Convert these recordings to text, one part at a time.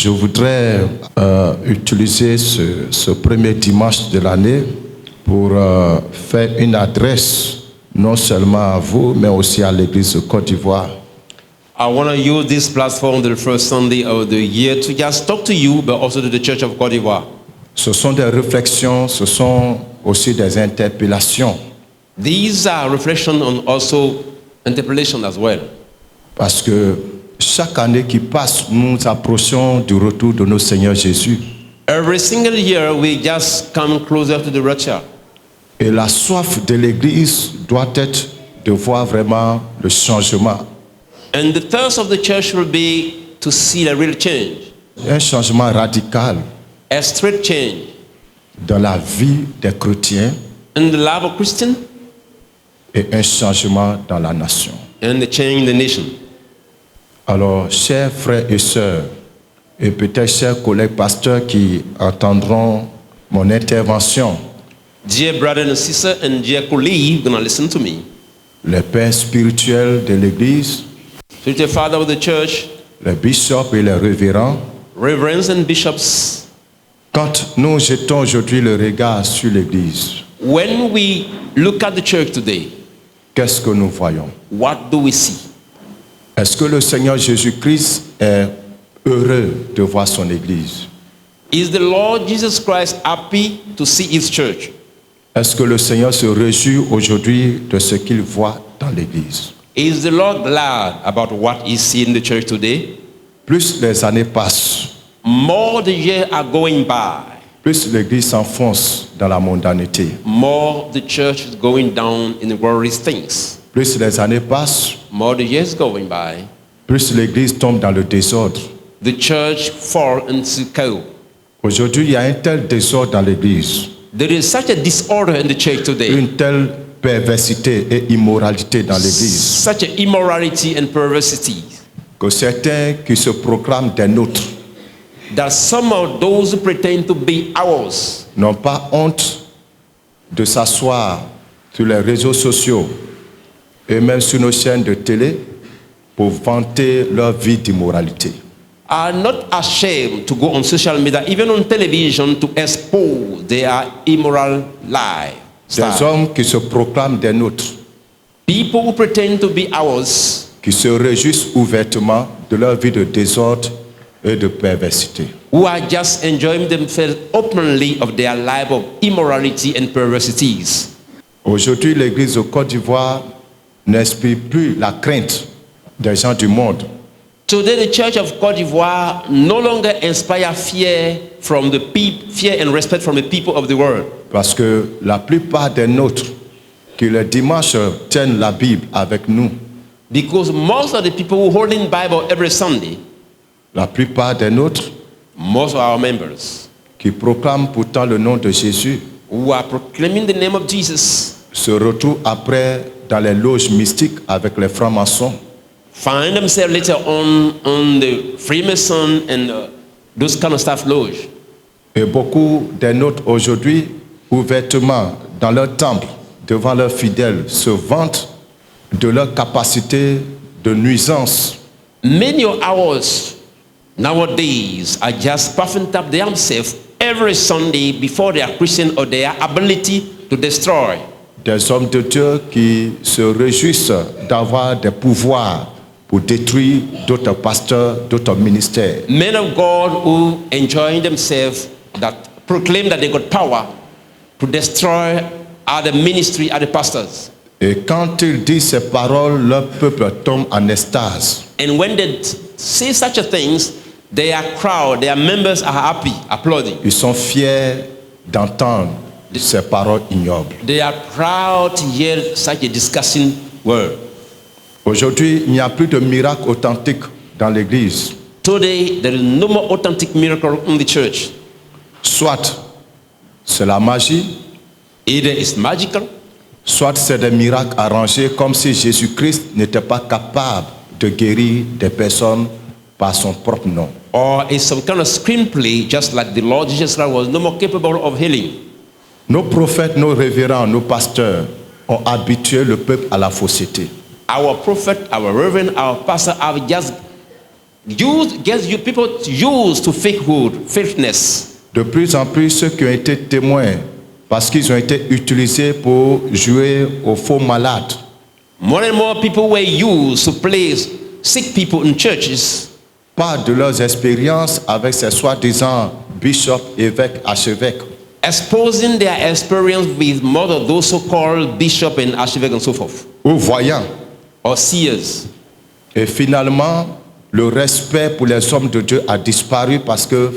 Je voudrais utiliser ce premier dimanche de l'année pour faire une adresse non seulement à vous, mais aussi à l'Église de Côte d'Ivoire. I want to use this platform the first Sunday of the year to just talk to you, but also to the Church of Côte d'Ivoire. Ce sont des réflexions, ce sont aussi des interpellations. These are reflections on also interpellation as well. Parce que chaque année qui passe, nous approchons du retour de notre Seigneur Jésus. Every single year, we just come closer to the rapture. Et la soif de l'Église doit être de voir vraiment le changement. And the thirst of the church will be to see the real change, Un changement radical a straight change dans la vie des chrétiens in the life of Christian et un changement dans la nation. and the change in the nation. Alors, chers frères et sœurs, et peut-être chers collègues pasteurs qui entendront mon intervention, Dear brothers and sisters and dear colleagues, gonna listen to me. les pères spirituels de l'Église, To the father of the church, les bishops et les révérends, reverends and bishops, quand nous jetons aujourd'hui le regard sur l'Église, when we look at the church today, qu'est-ce que nous voyons? what do we see? Est-ce que le Seigneur Jésus-Christ est heureux de voir son Église? Is the Lord Jesus Christ happy to see his church? Est-ce que le Seigneur se réjouit aujourd'hui de ce qu'il voit dans l'Église? Is the Lord glad about what he sees in the church today? Plus les années passent, More the years are going by, plus l'Église s'enfonce dans la mondanité. more the church is going down in the worldly things. Plus les années passent, More the years going by, plus l'Église tombe dans le désordre. the church fall into chaos. Aujourd'hui, il y a un tel désordre dans l'Église, There is such a disorder in the church today, une telle perversité et immoralité dans l'Église, such a immorality and perversity, que certains qui se proclament des nôtres that some of those who pretend to be ours n'ont pas honte de s'asseoir sur les réseaux sociaux et même sur nos chaînes de télé pour vanter leur vie d'immoralité. are not ashamed to go on social media, even on television, to expose their immoral life. Des hommes qui se proclament des nôtres, People who pretend to be ours, qui se réjouissent ouvertement de leur vie de désordre et de perversité. who are just enjoying themselves openly of their life of immorality and perversities. Aujourd'hui, l'Église de Côte d'Ivoire n'inspire plus la crainte des gens du monde. Today, the Church of Côte d'Ivoire no longer inspire fear from the fear and respect from the people of the world. Parce que la plupart des nôtres qui le dimanche tiennent la Bible avec nous, Because most of the people who hold in Bible every Sunday, la plupart des nôtres most of our members qui proclament pourtant le nom de Jésus, who are proclaiming the name of Jesus, se retrouvent après dans les loges mystiques avec les francs-maçons, find themselves later on the Freemason and those kind of stuff lodge. et beaucoup des nôtres aujourd'hui, ouvertement dans leur temple, devant leurs fidèles, se vantent de leur capacité de nuisance. Many of ours nowadays are just puffing up themselves every Sunday before they are Christian or their ability to destroy. Des hommes de Dieu qui se réjouissent d'avoir des pouvoirs pour détruire d'autres pasteurs, d'autres ministères. Men of God who enjoy themselves, that proclaim that they got power to destroy other ministry, other pastors. Et quand ils disent ces paroles, leur peuple tombe en extase. And when they say such a things, their crowd, their members are happy, applauding. Ils sont fiers d'entendre ces paroles ignobles. They are proud to hear such a disgusting word. Aujourd'hui, il n'y a plus de miracle authentique dans l'Église. Today, there is no more authentic miracle in the church. Soit c'est la magie, Either it's magical, soit c'est des miracles arrangés comme si Jésus-Christ n'était pas capable de guérir des personnes par son propre nom. or it's some kind of screenplay, just like the Lord Jesus Christ was no more capable of healing. Nos prophètes, nos révérends, nos pasteurs ont habitué le peuple à la fausseté. Our prophet, our reverend, our pastor have just People used to fakeness. De plus en plus, ceux qui ont été témoins, parce qu'ils ont été utilisés pour jouer aux faux malades. More and more people were used to place sick people in churches. Pas de leurs expériences avec ces soi-disant bishops, évêques, archevêques. Exposing their experience with more of those so-called bishops and archevêques and so forth. Ou voyants. Or seers. Et finalement, le respect pour les hommes de Dieu a disparu parce que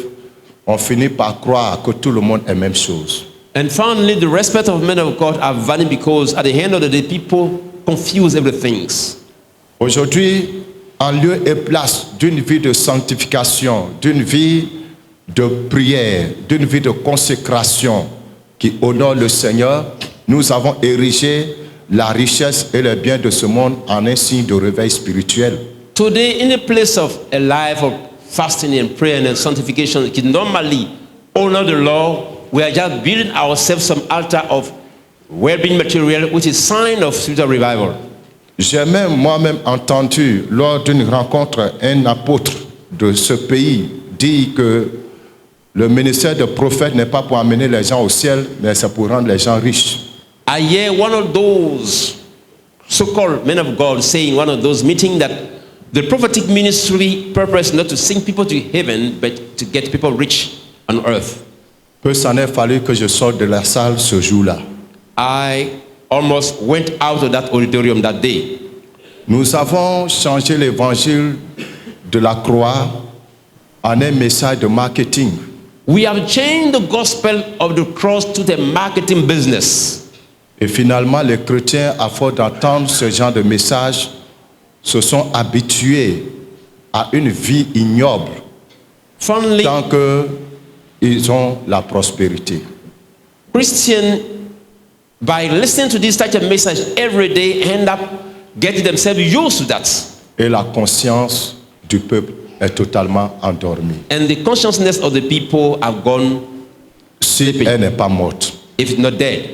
on finit par croire que tout le monde est la même chose. And finally, the respect of men of God have vanished because at the end of the day, people confuse everything. Aujourd'hui, en lieu et place d'une vie de sanctification, d'une vie de prière, d'une vie de consécration qui honore le Seigneur, nous avons érigé la richesse et les biens de ce monde en un signe de réveil spirituel. Today, in a place of a life of fasting and prayer and sanctification, which normally honor the Lord, we are just building ourselves some altar of well-being material, which is sign of spiritual revival. J'ai même moi-même entendu lors d'une rencontre un apôtre de ce pays dire que le ministère de prophète n'est pas pour amener les gens au ciel, mais c'est pour rendre les gens riches. I hear one of those so-called men of God saying one of those meetings that the prophetic ministry purpose not to send people to heaven, but to get people rich on earth. Peu s'en est fallu que je sorte de la salle ce jour-là. I almost went out of that auditorium that day. Nous avons changé l'évangile de la croix en un message de marketing. We have changed the gospel of the cross to the marketing business. Et finalement, les chrétiens, à force d'entendre ce genre de message, se sont habitués à une vie ignoble Finally, tant qu'ils ont la prospérité. Christians, by listening to this type of message every day, end up getting themselves used to that. Et la conscience du peuple est totalement endormie. And the consciousness of the people have gone, Si elle n'est pas morte. if not dead.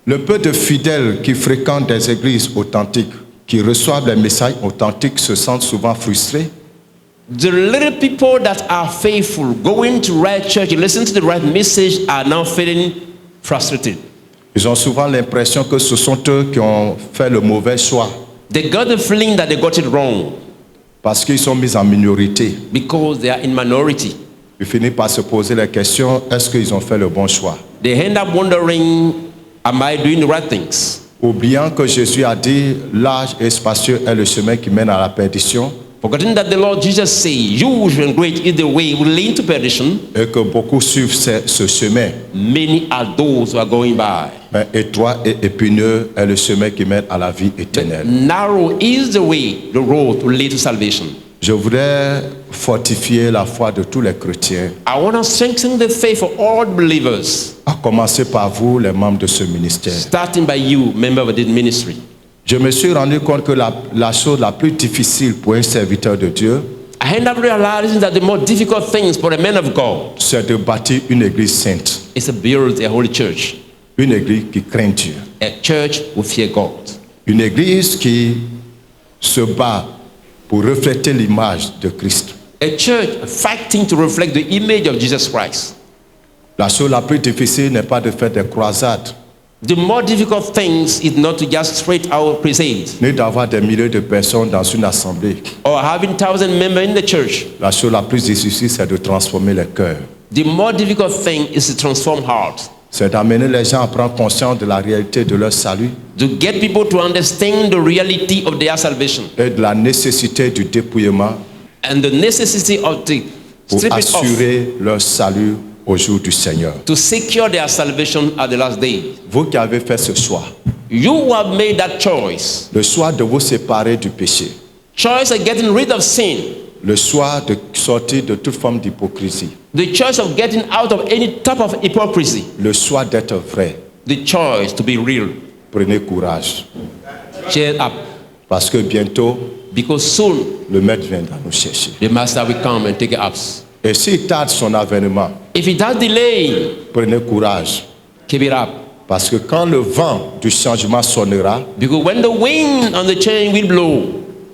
Le peu de fidèles qui fréquentent des églises authentiques, qui reçoivent les messages authentiques, se sentent souvent frustrés. The little people that are faithful, going to right church, listen to the right message, are now feeling frustrated. Ils ont souvent l'impression que ce sont eux qui ont fait le mauvais choix They got the feeling that they got it wrong parce qu'ils sont mis en minorité. because they are in minority. Ils finissent par se poser la question, est-ce qu'ils ont fait le bon choix? They end up wondering, am I doing the right things? Oubliant que Jésus a dit, large et spacieux est le chemin qui mène à la perdition Forgetting that the Lord Jesus said, huge and great is the way will lead to perdition. et que beaucoup suivent ce chemin. Many are those who are going by. Mais étroit et épineux est le chemin qui mène à la vie éternelle. Narrow is the way, the road will lead to salvation. Je voudrais fortifier la foi de tous les chrétiens, I want to strengthen the faith of all believers, à commencer par vous, les membres de ce ministère. starting by you, member of this ministry. Je me suis rendu compte que la chose la plus difficile pour un serviteur de Dieu, I end up realizing that the more difficult things for a man of God c'est de bâtir une église sainte, is to build a holy church, une église qui craint Dieu, a church who fear God, une église qui se bat pour refléter l'image de Christ. a church fighting to reflect the image of Jesus Christ. La chose la plus difficile n'est pas de faire des croisades, The more difficult things is not to just straight out crusades ni d'avoir des milliers de personnes dans une assemblée. or having 1,000 members in the church. La chose la plus difficile, c'est de transformer les cœurs. The more difficult thing is to transform hearts, C'est d'amener les gens à prendre conscience de la réalité de leur salut to get people to understand the reality of their salvation et de la nécessité du dépouillement and the necessity of the pour strip it off assurer leur salut au jour du Seigneur. to secure their salvation at the last day. Vous qui avez fait ce choix, You who have made that choice, le choix de vous séparer du péché, choice of getting rid of sin, le choix de sortir de toute forme d'hypocrisie, the choice of getting out of any type of hypocrisy, le choix d'être vrai, the choice to be real. prenez courage Cheer up, parce que bientôt because soon le Maître viendra nous chercher. the Master will come and take us. Et s'il tarde son avènement, If it has delay, prenez courage keep it up. parce que quand le vent du changement sonnera, Because when the wind on the chain will blow,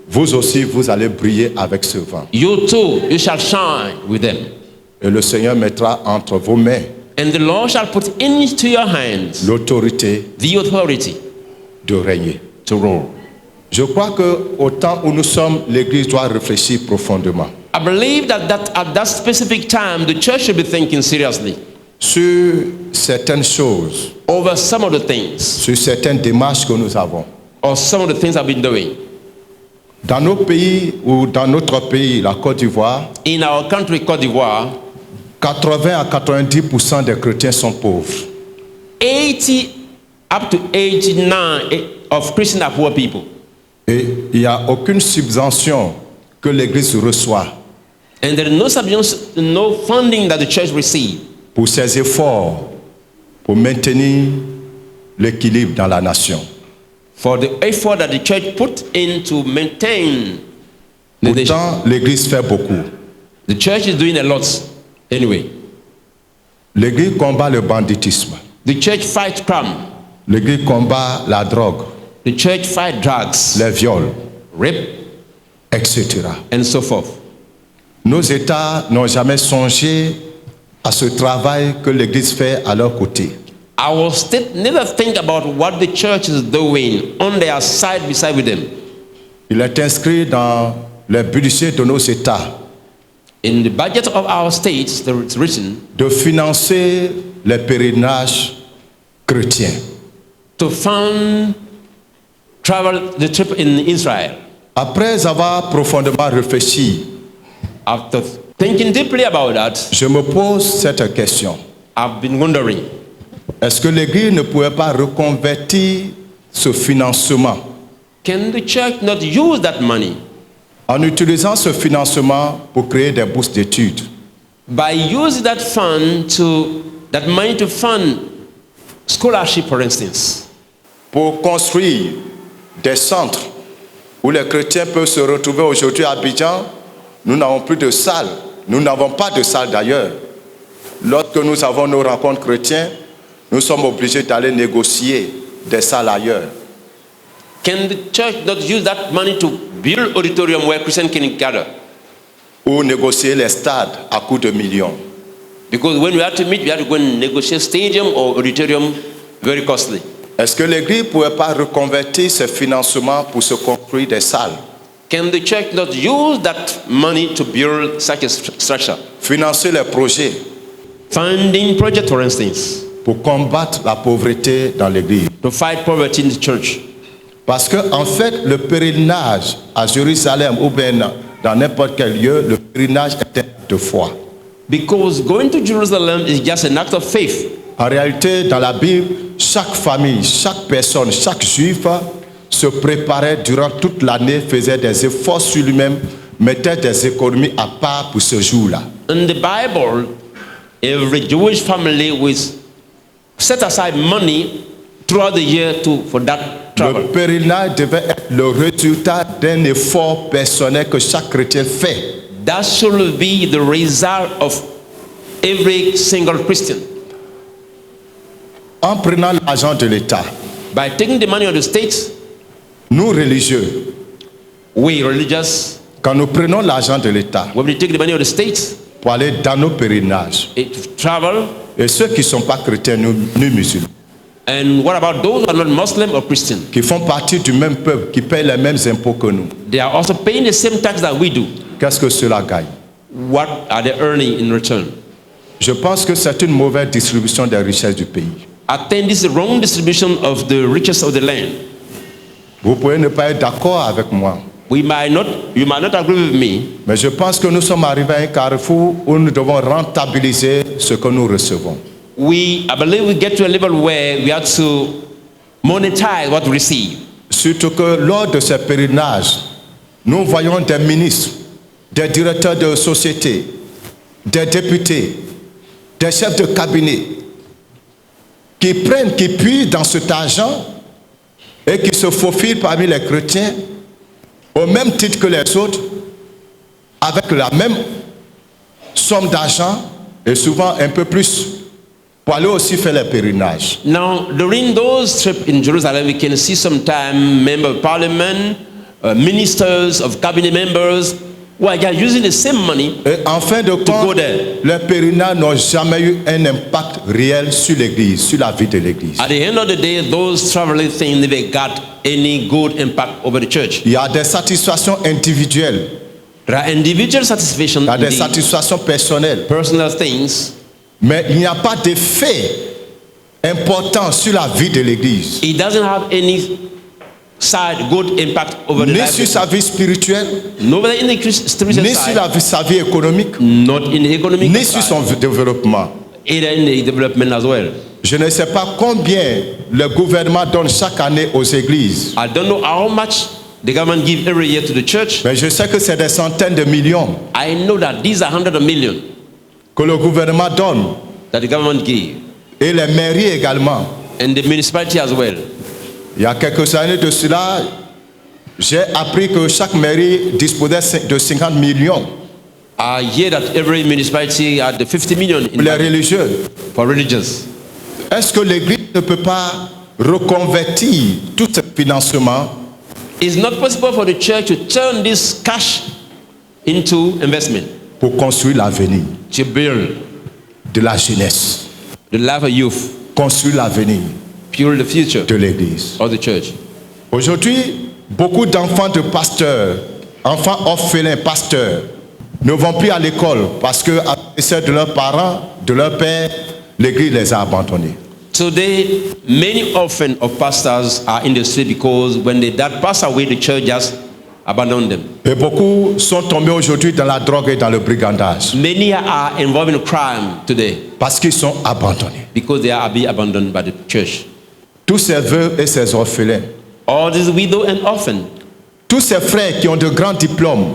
vous aussi, vous allez briller avec ce vent. You too, you shall shine with them. Et le Seigneur mettra entre vos mains And the Lord shall put into your hands l'autorité the authority de régner. to rule. Je crois qu'au temps où nous sommes, l'Église doit réfléchir profondément I believe that at that specific time, the church should be thinking seriously sur certaines choses, over some of the things, sur certaines démarches que nous avons. or some of the things I've been doing. Dans nos pays ou dans notre pays, la Côte d'Ivoire, In our country, Côte d'Ivoire, 80 à 90% des chrétiens sont pauvres. 80 up to 89 of Christians are poor people. Et il n'y a aucune subvention que l'Église reçoit And there is no substance, no funding that the church receives pour ses efforts pour maintenir l'équilibre dans la nation. for the effort that the church put in to maintain the nation. Pourtant, l'Église fait beaucoup. The church is doing a lot anyway. L'Église combat le banditisme. The church fights crime. L'Église combat la drogue, The church fights drugs, les viols, rape, etc. and so forth. Nos États n'ont jamais songé à ce travail que l'Église fait à leur côté. Our state never think about what the church is doing on their side beside with them. Il est inscrit dans le budget de nos États In the budget of our states, there is written de financer les pèlerinages chrétiens. to fund the trip in Israel. Après avoir profondément réfléchi, After thinking deeply about that, je me pose cette question. I've been wondering, Est-ce que l'Église ne pourrait pas reconvertir ce financement can the church not use that money en utilisant ce financement pour créer des bourses d'études, by using that money to fund scholarship, for instance, pour construire des centres où les chrétiens peuvent se retrouver? Aujourd'hui à Abidjan, nous n'avons plus de salle. Nous n'avons pas de salle d'ailleurs. Lorsque nous avons nos rencontres chrétiennes, nous sommes obligés d'aller négocier des salles ailleurs. can the church not use that money to build auditorium where Christians can gather? Ou négocier les stades à coût de millions. Because when we have to meet, we have to go and negotiate stadium or auditorium, very costly. Est-ce que l'Église ne pourrait pas reconvertir ce financement pour se construire des salles? Can the church not use that money to build such a structure? Financer les projets Funding project, for instance, pour combattre la pauvreté dans l'Église. to fight poverty in the church. Parce que en fait, le pèlerinage à Jérusalem ou bien dans n'importe quel lieu, le pèlerinage est un acte de foi. Because going to Jerusalem is just an act of faith. En réalité, dans la Bible, chaque famille, chaque personne, chaque juif se préparait durant toute l'année, faisait des efforts sur lui-même, mettait des économies à part pour ce jour-là. In the Bible, every Jewish family will set aside money throughout the year for that Le travel. pèlerinage devait être le résultat d'un effort personnel que chaque chrétien fait. That should be the result of every single Christian. En prenant l'argent de l'État, By taking the money of the state, nous religieux, we religious, quand nous prenons l'argent de l'État when we take the money of the state, pour aller dans nos pèlerinages, it travel. et ceux qui ne sont pas chrétiens ni musulmans, And what about those who are not Muslim or Christian? qui font partie du même peuple, qui payent les mêmes impôts que nous, They are also paying the same tax that we do. qu'est-ce que cela gagne? What are they earning in return? Je pense que c'est une mauvaise distribution des richesses du pays. I think this is the wrong distribution of the riches of the land. Vous pouvez ne pas être d'accord avec moi, You might not agree with me, mais je pense que nous sommes arrivés à un carrefour où nous devons rentabiliser ce que nous recevons. I believe we get to a level where we have to monetize what we receive. Surtout que lors de ces pèlerinages, nous voyons des ministres, des directeurs de société, des députés, des chefs de cabinet qui puisent dans cet argent et qui se faufilent parmi les chrétiens au même titre que les autres, avec la même somme d'argent et souvent un peu plus, pour aller aussi faire les pèlerinages. Now, during those trips in Jerusalem, we can see sometimes member of parliament, ministers, of cabinet members, who are just using the same money. Et en fin de go compte, there. les pèlerinages n'ont jamais eu un impact réel sur l'Église, sur la vie de l'Église. At the end of the day, those traveling things never got any good impact over the church. Il y a des satisfactions individuelles, There are individual satisfaction, il y a des in the satisfactions personnelles, personal things. mais il n'y a pas d'effet important sur la vie de l'Église, It doesn't have any good impact over the ni life. sur sa vie spirituelle, Nobody in the spiritual ni sur side, sa vie économique, not in the economic ni sur side, son développement. either in the development as well. Je ne sais pas combien le gouvernement donne chaque année aux églises, I don't know how much the government give every year to the church. mais je sais que c'est des centaines de millions I know that these are hundreds of millions que le gouvernement donne, that the government give, et les mairies également. and the municipality as well. Il y a quelques années de cela, j'ai appris que chaque mairie disposait de 50 millions I hear that every municipality had the 50 million pour les religieux. for religious. Est-ce que l'Église ne peut pas reconvertir tout ce financement It's not possible for the church to turn this cash into investment, pour construire l'avenir to build de la jeunesse, the life of youth, construire l'avenir build the future de l'Église? of the church. Aujourd'hui, beaucoup d'enfants de pasteurs, enfants orphelins pasteurs, ne vont plus à l'école parce que, à cause de leurs parents, de leurs pères, l'Église les a abandonnés. Today, many orphans of pastors are in the street because when their dad passed away, the church just abandoned them. Et beaucoup sont tombés aujourd'hui dans la drogue et dans le brigandage Many are involved in crime today parce qu'ils sont abandonnés. because they are being abandoned by the church. Tous ces veuves et ces orphelins, All these widow and orphan, tous ces frères qui ont de grands diplômes,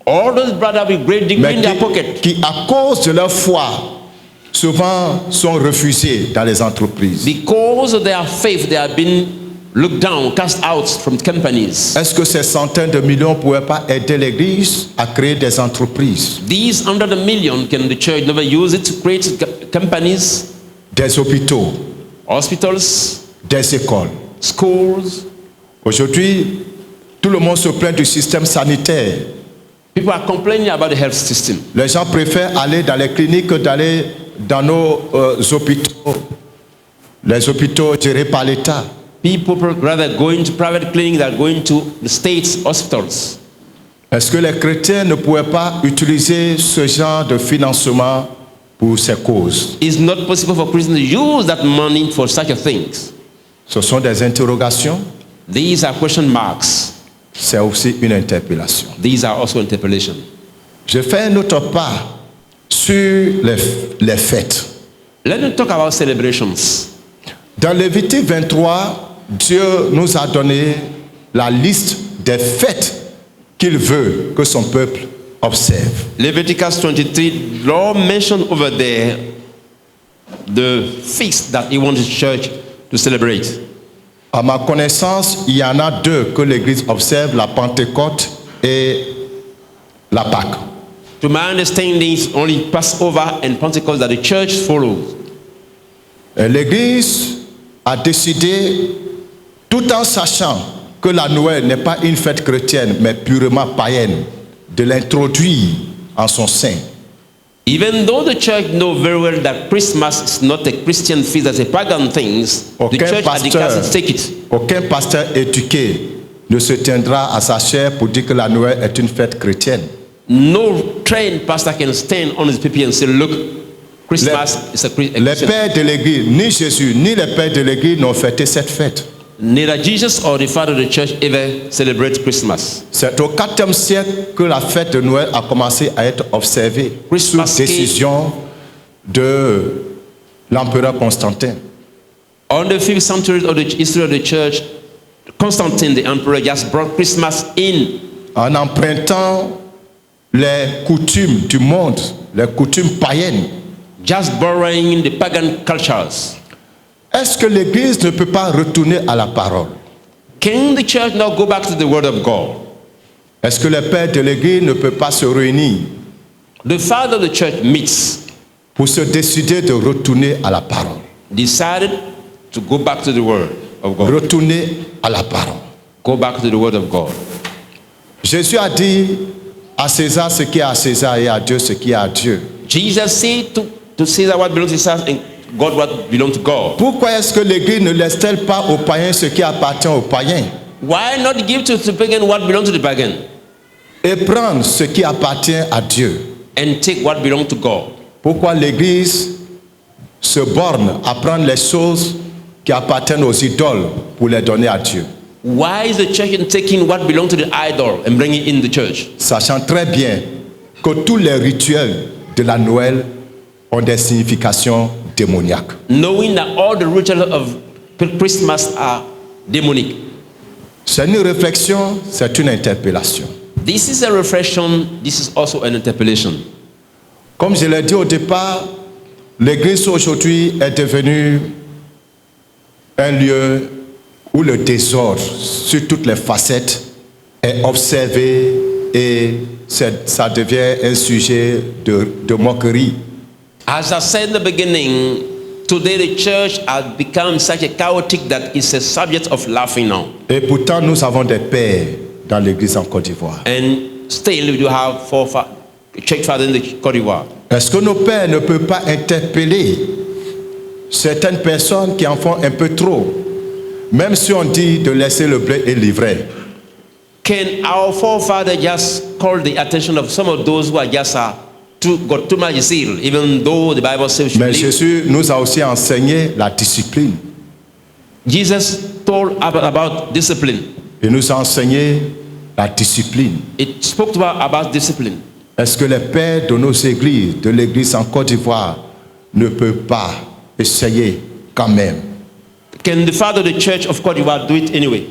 all those brothers with great degree mais in their pocket, qui, à cause de leur foi, souvent sont refusés dans les entreprises. because of their faith, they have been looked down, cast out from companies. Est-ce que ces centaines de millions ne pourraient pas aider l'Église à créer des entreprises, These 100 million, can the church never use it to create companies, des hôpitaux, hospitals, des écoles? schools? Aujourd'hui, tout le monde se plaint du système sanitaire. People are complaining about the health system. Les gens préfèrent aller dans les cliniques que d'aller dans nos hôpitaux, les hôpitaux gérés par l'État. People rather going to private clinics than going to the state's hospitals. Est-ce que les chrétiens ne pourraient pas utiliser ce genre de financement pour ces causes? It's not possible for Christians to use that money for such a things. Ce sont des interrogations, These are question marks. c'est aussi une interpellation. These are also interpellation. Je fais un autre pas sur les fêtes. Let me talk about celebrations. Dans Lévitique 23, Dieu nous a donné la liste des fêtes qu'il veut que son peuple observe. Leviticus 23, Lord mentioned over there the feast that he wants the church to celebrate. À ma connaissance, il y en a deux que l'Église observe, la Pentecôte et la Pâque. To my understanding, it's only Passover and Pentecost that the church follows. Et l'Église a décidé, tout en sachant que la Noël n'est pas une fête chrétienne, mais purement païenne, de l'introduire en son sein. Even though the church knows very well that Christmas is not a Christian feast, that's a pagan thing, the church has decided to take it. Aucun pasteur éduqué ne se tiendra à sa chair pour dire que la Noël est une fête chrétienne. No trained pastor can stand on his pulpit and say, look, Christmas is a Les Christian. pères de l'Église, ni Jésus, ni les pères de l'Église n'ont fêté cette fête. Neither Jesus or the father of the church ever celebrate Christmas. C'est au IVe siècle que la fête de Noël a commencé à être observée sous Christmas décision de l'empereur Constantin. On the 5th century of the history of the church, Constantine, the emperor, just brought Christmas in. En empruntant les coutumes du monde, les coutumes païennes. Just borrowing the pagan cultures. Est-ce que l'Église ne peut pas retourner à la parole? Can the church now go back to the word of God? Est-ce que les pères de l'Église ne peuvent pas se réunir The father of the church meets, pour se décider de retourner à la parole? decided to go back to the word of God. Retourner à la parole. Go back to the word of God. Jésus a dit à César ce qui est à César et à Dieu ce qui est à Dieu. Jesus said to Caesar what belongs to Caesar and God what belongs to God. Pourquoi est-ce que l'Église ne laisse-t-elle pas aux païens ce qui appartient aux païens Why not give to the pagan what belongs to the pagan et prendre ce qui appartient à Dieu? and take what belongs to God? Pourquoi l'Église se borne à prendre les choses qui appartiennent aux idoles pour les donner à Dieu, Why is the church taking what belongs to the idol and bringing it in the church? sachant très bien que tous les rituels de la Noël ont des significations démoniaques? Knowing that all the rituals of Christmas are demonic. C'est une réflexion, c'est une interpellation. This is a reflection, this is also an interpellation. Comme je l'ai dit au départ, l'Église aujourd'hui est devenue un lieu où le désordre sur toutes les facettes est observé et ça devient un sujet de moquerie. As I said in the beginning, today the church has become such a chaotic that it's a subject of laughing now. Et pourtant, nous avons des pères dans l'Église en Côte d'Ivoire. And still we do have church fathers in the Côte d'Ivoire. Est-ce que nos pères ne peuvent pas interpeller certaines personnes qui en font un peu trop, même si on dit de laisser le blé et l'ivraie? Can our forefathers just call the attention of some of those who are just got too much zeal, even though the Bible says we should Mais live? Jésus nous a aussi enseigné la discipline. Jesus told about discipline. Il nous a enseigné la discipline. It spoke about discipline. Est-ce que les pères de nos églises, de l'église en Côte d'Ivoire, ne peuvent pas essayer quand même Can the father of the church of Côte d'Ivoire do it anyway?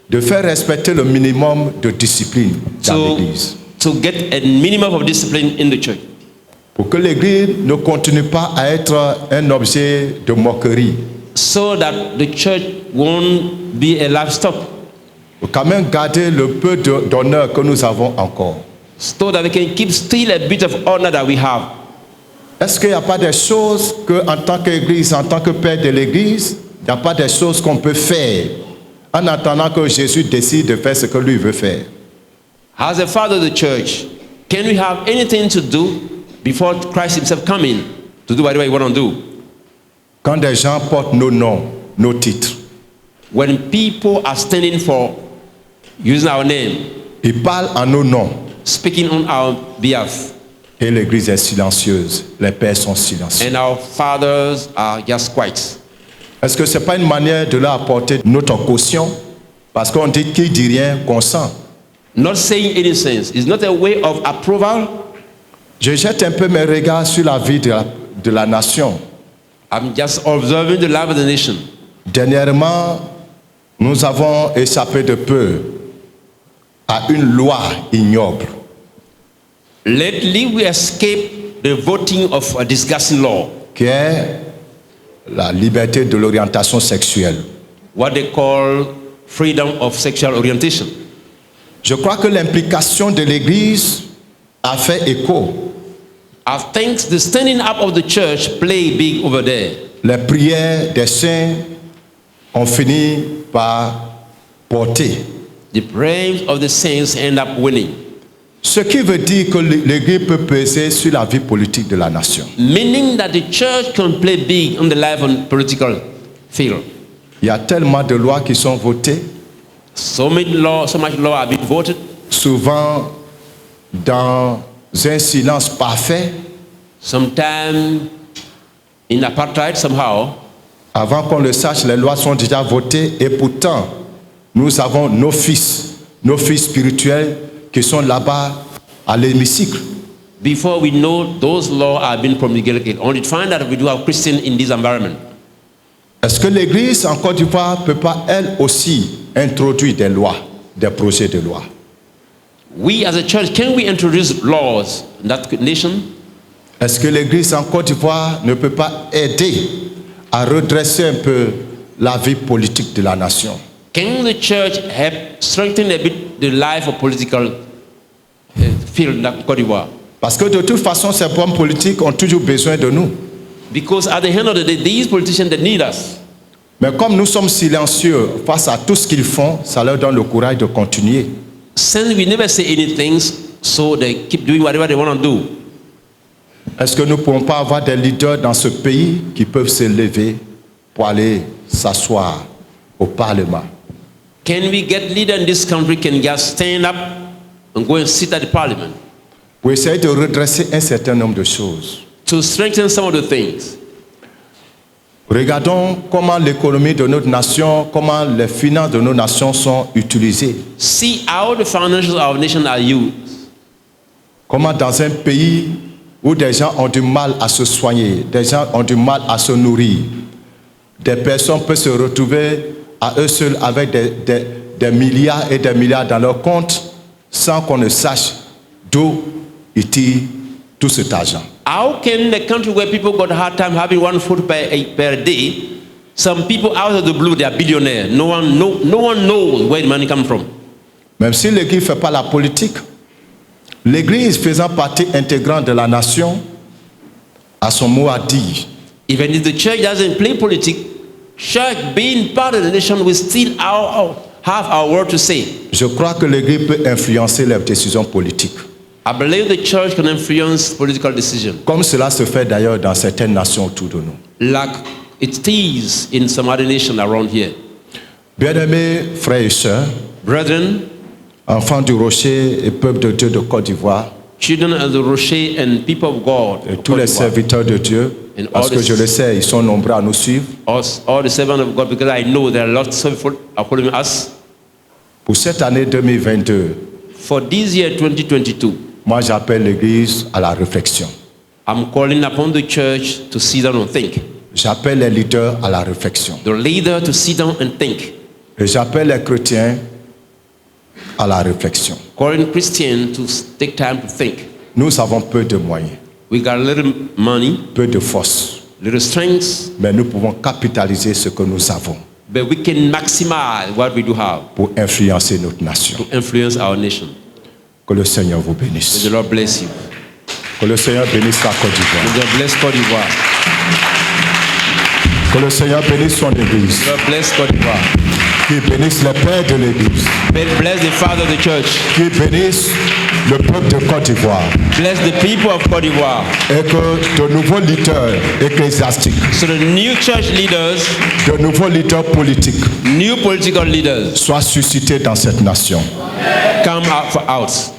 de faire respecter le minimum de discipline dans l'église, To get a minimum of discipline in the church, pour que l'église ne continue pas à être un objet de moquerie, so that the church won't be a livestock, pour quand même garder le peu d'honneur que nous avons encore. so that we can keep still a bit of honor that we have. Est-ce qu'il n'y a pas des choses que, en tant qu'église, en tant que père de l'église, il n'y a pas des choses qu'on peut faire en attendant que Jésus décide de faire ce que lui veut faire? As a father of the church, can we have anything to do before Christ himself come in to do whatever he want to do? Quand des gens portent nos noms, nos titres, When people are standing for using our name, ils parlent en nos noms speaking on our behalf, et l'église est silencieuse, les pères sont silencieux. and our fathers are just quiet. Est-ce que ce n'est pas une manière de leur apporter notre caution? Parce qu'on dit qui dit rien consent. Not saying any sense. It's not a way of approval. Je jette un peu mes regards sur la vie de la nation. I'm just observing the life of the nation. Dernièrement, nous avons échappé de peu à une loi ignoble. Lately, we escaped the voting of a disgusting law, Qui est la liberté de l'orientation sexuelle. what they call freedom of sexual orientation. Je crois que l'implication de l'Église a fait écho. I think the standing up of the church play big over there. Les prières des saints ont fini par porter. The prayers of the saints end up winning, Ce qui veut dire que l'Église peut peser sur la vie politique de la nation. meaning that the church can play big on the life and political field. Il y a tellement de lois qui sont votées, So much law have been voted, souvent dans un silence parfait. sometime in apartheid somehow. Avant qu'on le sache, les lois sont déjà votées et pourtant, nous avons nos fils spirituels qui sont là-bas à l'hémicycle. Before we know those laws are being promulgated, only to find out we do have Christians in this environment. Est-ce que l'Église en Côte d'Ivoire ne peut pas elle aussi introduire des lois, des projets de loi? We as a church, can we introduce laws in that nation? Est-ce que l'Église en Côte d'Ivoire ne peut pas aider à redresser un peu la vie politique de la nation? Can the church help strengthen a bit the life of political field in Côte d'Ivoire? Parce que de toute façon, ces hommes politiques ont toujours besoin de nous. Because at the end of the day, these politicians that need us. Mais comme nous sommes silencieux face à tout ce qu'ils font, ça leur donne le courage de continuer. Since we never say anything, so they keep doing whatever they want to do. Est-ce que nous ne pouvons pas avoir des leaders dans ce pays qui peuvent se lever pour aller s'asseoir au Parlement? Can we get leaders in this country can just stand up and go and sit at the parliament Pour essayer de redresser un certain nombre de choses. to strengthen some of the things? Regardons comment l'économie de notre nation, comment les finances de nos nations sont utilisées. See how the financials of our nation are used. Comment dans un pays où des gens ont du mal à se soigner, des gens ont du mal à se nourrir, des personnes peuvent se retrouver à eux seuls avec des milliards et des milliards dans leur compte sans qu'on ne sache d'où ils tirent tout cet argent. How can the country where people got a hard time having one food per day, some people out of the blue, they are billionaires. No one knows where the money comes from. Même si l'Église ne fait pas la politique, l'Église faisant partie intégrante de la nation a son mot à dire. Even if the church doesn't play politics, church being part of the nation will still have our word to say. Je crois que l'Église peut influencer les décisions politiques. I believe the church can influence political decisions, Comme cela se fait d'ailleurs dans certaines nations autour de nous. like it is in some other nation around here. Bien-aimés frères et sœurs, Brethren, enfants du rocher et peuple de Dieu de Côte d'Ivoire, children of the Rocher and people of God, et tous les serviteurs de Dieu, And parce all que the- je le sais, ils sont nombreux à nous suivre. all the servants of God, because I know there are lots of people are following us. Pour cette année 2022, For this year 2022, moi j'appelle l'Église à la réflexion. I'm calling upon the church to sit down and think. J'appelle les leaders à la réflexion. The leader to sit down and think. Et j'appelle les chrétiens à la réflexion. Calling Christians to take time to think. Nous avons peu de moyens, We got a little money, peu de force, little strength, mais nous pouvons capitaliser ce que nous avons but we can maximize what we do have pour influencer notre nation. to influence our nation. Que le Seigneur vous May bénisse. the Lord bless you. Que le Seigneur bénisse la Côte d'Ivoire. May the Lord bless Côte d'Ivoire. Que le Seigneur bénisse son Église. May the Lord bless Côte d'Ivoire. Qu'il bénisse les pères de l'Église. May the bless the father of the church. Qu'il bénisse le peuple de Côte d'Ivoire. Bless the people of Côte d'Ivoire. Et que de nouveaux leaders ecclésiastiques, So the new church leaders, de nouveaux leaders politiques new political leaders soient suscités dans cette nation. come out.